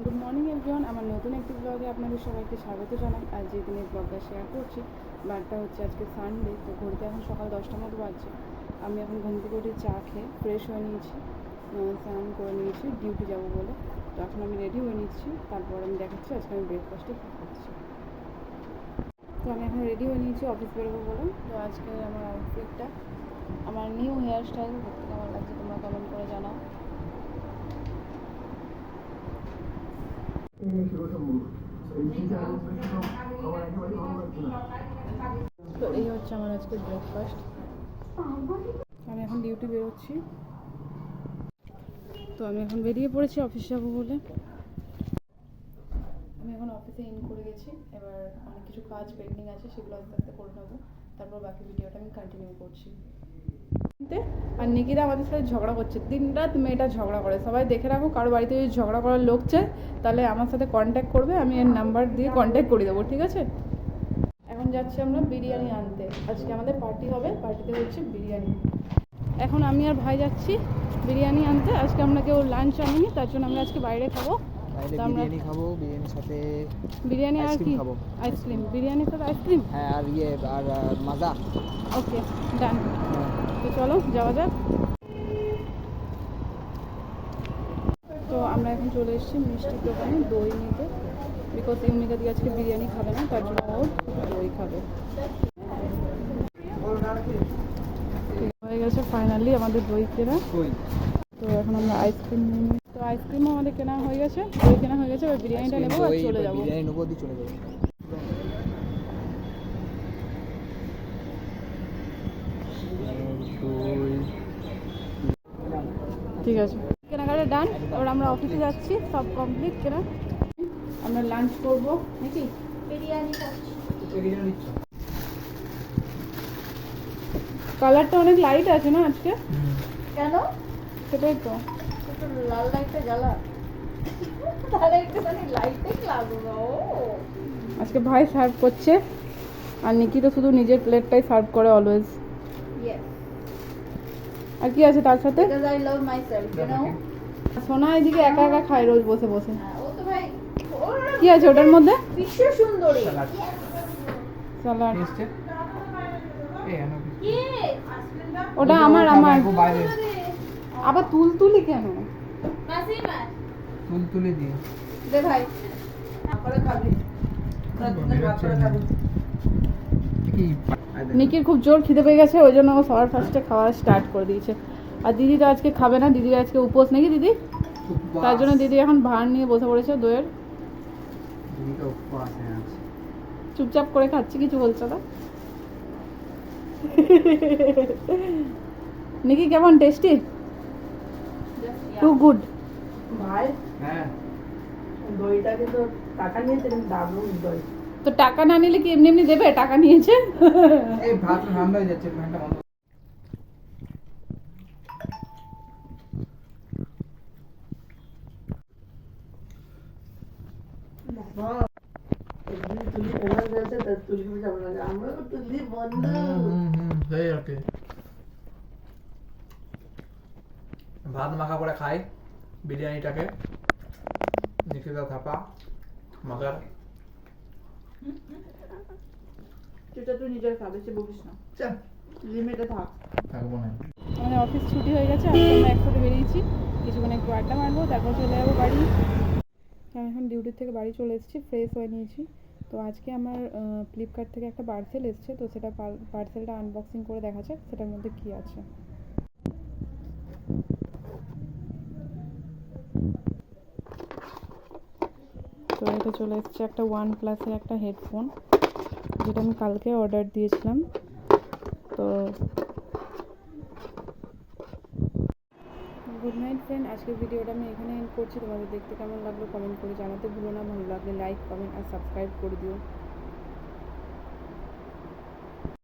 Good morning everyone, আমার নতুন একটি ব্লগে আপনাদের সবাইকে স্বাগত জানাই। আজ যেদিন এই ব্লগটা শেয়ার করছি, বারটা হচ্ছে আজকে সানডে, তো ঘড়িতে এখন সকাল 10টার মতো বাজছে। আমি এখন ঘুম থেকে উঠে চা খেয়ে ফ্রেশ হয়ে নিয়েছি, স্নান করে নিয়েছি ডিউটি যাব বলে। তো এখন আমি রেডি হয়ে নিচ্ছি, তারপর আমি দেখাচ্ছি আজকে আমি ব্রেকফাস্টে কী করছি। তো আমি এখন রেডি হয়ে নিয়েছি অফিস বেরোবো বলে। তো আজকে আমার আউটফিটটা, আমার নিউ হেয়ার স্টাইল দেখতে কেমন লাগছে তোমরা কমেন্ট করে জানাও। তো এই হচ্ছে আমার আজকে ব্রেকফাস্ট। আমি এখন ডিউটি বেরোচ্ছি, তো আমি এখন বেরিয়ে পড়েছি অফিস যাবো বলে। আমি এখন অফিসে ইন করে গেছি, এবার অনেক কিছু কাজ পেন্ডিং আছে, সেগুলো আস্তে আস্তে করে নেবো, তারপর বাকি ভিডিওটা আমি কন্টিনিউ করছি। আর নিকিতা আমাদের সাথে ঝগড়া করছে, দিনরাত মেয়েটা ঝগড়া করে। সবাই দেখে রাখো, কারো বাড়িতে যদি ঝগড়া করার লোক চায় তাহলে আমার সাথে কন্ট্যাক্ট করবে, আমি এর নাম্বার দিয়ে কন্ট্যাক্ট করে দেবো, ঠিক আছে? এখন যাচ্ছি আমরা বিরিয়ানি আনতে, আজকে আমাদের পার্টি হবে, পার্টিতে হচ্ছে বিরিয়ানি। এখন আমি আর ভাই যাচ্ছি বিরিয়ানি আনতে। আজকে আমরা কেউ লাঞ্চ আনিনি, তার জন্য আমরা আজকে বাইরে খাবো। বিরিয়ানি খাবো, বিরিয়ানির সাথে বিরিয়ানি আর কি খাবো, আইসক্রিম, বিরিয়ানির সাথে আইসক্রিম। হ্যাঁ, আর আর মাজা। ওকে, ডান। তো চলো যাওয়া যাক। তো আমরা এখন চলে এসেছি মিষ্টির দোকানে দই নিতে, বিকজ ইউনিকা দিয়ে আজকে বিরিয়ানি খাবে না, তার জন্য ও দই খাবে। হয়ে গেছে ফাইনালি আমাদের দই কেনা। তো এখন আমরা আইসক্রিম নিয়ে নিই। তো আইসক্রিমও আমাদের কেনা হয়ে গেছে, দই কেনা হয়ে গেছে, এবার বিরিয়ানিটা নেবো আর চলে যাবো। বিরিয়ানি নেবো, দিয়ে চলে যাবো। ঠিক আছে, কেনাকাটা ডান। এবার আমরা অফিসে যাচ্ছি, সব কমপ্লিট কেনা। আমরা লাঞ্চ করবো নাকি? বিরিয়ানি খাচ্ছি। কালারটা অনেক লাইট আছে না আজকে? কেন? সেটাই তো, লাল লাইটটা জ্বালা, তাহলে একটুখানি লাইটে লাগবে। ও আজকে ভাই সার্ভ করছে, আর নিকি তো শুধু নিজের প্লেটটাই সার্ভ করে অলওয়েজ। আর কি আছে তার সাথে? Because I love myself, you know? সোনা এদিকে একা একা খায় রোজ বসে বসে। ও তো ভাই, কি আছে ওটার মধ্যে? বিশ্ব সুন্দরী সালাড। ওটা আমার আবার তুলতুলি কেন? তুলতুলি দিয়ে দে ভাই, নিকির খুব জোর খিদে পেয়ে গেছে, ওই জন্য ও সবার ফার্স্টে খাওয়া স্টার্ট করে দিয়েছে। আর দিদি তো আজকে খাবে না, দিদির আজকে উপোস নাকি দিদি, তার জন্য দিদি এখন ভাঁড় নিয়ে বসে পড়েছে দইয়ের। চুপচাপ করে খাচ্ছি, কিছু বলছো না। নিকি কেমন, টেস্টি? টু গুড ভাই। হ্যাঁ, দইটা কিন্তু টাকা নিয়েছে, দারুণ দই। তো টাকা না নিলে কি এমনি এমনি দেবে? টাকা নিয়েছে। এই ভাত ঠান্ডা হয়ে যাচ্ছে, ফ্যানটা বন্ধ। ভাত মাখা করে খাই বিরিয়ানিটাকে, নিকিতা থাপা মাগার। সেটা তুই নিজের খা, বেশি বলিস না, লিমিটে থাক। থাকবো না। আমাদের অফিস ছুটি হয়ে গেছে, আজকে আমরা একসাথে বেরিয়েছি, কিছুক্ষণ একটু আড্ডা মারবো, তারপর চলে যাবো বাড়ি। আমি এখন ডিউটির থেকে বাড়ি চলে এসেছি, ফ্রেশ হয়ে নিয়েছি। তো আজকে আমার ফ্লিপকার্ট থেকে একটা পার্সেল এসেছে, তো সেটা পার্সেলটা আনবক্সিং করে দেখা যাক সেটার মধ্যে কী আছে। তো এটা চলে এসেছে একটা OnePlus-এর একটা হেডফোন, যেটা আমি কালকে অর্ডার দিয়েছিলাম। তো গুড নাইট ফ্রেন্ড, আজকের ভিডিওটা আমি এখানে এন্ড করছি। তোমাদের দেখতে কেমন লাগলো কমেন্ট করে জানাতে ভুলো না, ভালো লাগলে লাইক, কমেন্ট আর সাবস্ক্রাইব করে দিও।